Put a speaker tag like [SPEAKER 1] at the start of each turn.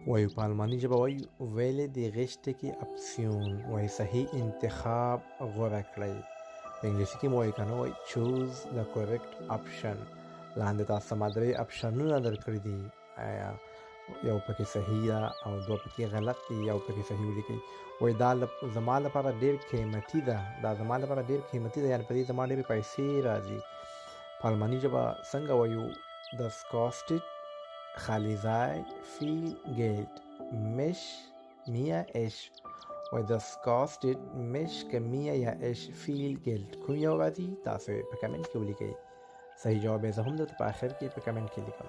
[SPEAKER 1] وایو په الماني ژبه وایو ویلې د غشته کې اپسیون وایي صحیح انتخاب غوره کړئ. په انګلیسي کې مو وایي که نه وایي چوز د کورکټ اپشن. لاندې تاسو ته ما 3 اپشنونه درکړي دي، یو پکې صحیح ده او 2 پکې غلط دي، یو پکې صحیح ولیکئ. وایي دا زما لپاره ډېر قیمتي ده، یعنې په دې زما ډېرې پیسې راځي. په الماني ژبه څنګه وایو das kostet خالي ځای viel Geld mich mir ich. وایي das kostet mich که mir یا ich viel Geld. کوم یو راځي تاسو په کمنټ کې ولیکئ. صحیح جواب یې زه هم درته په آخر کې په کمنټ کې لیکم.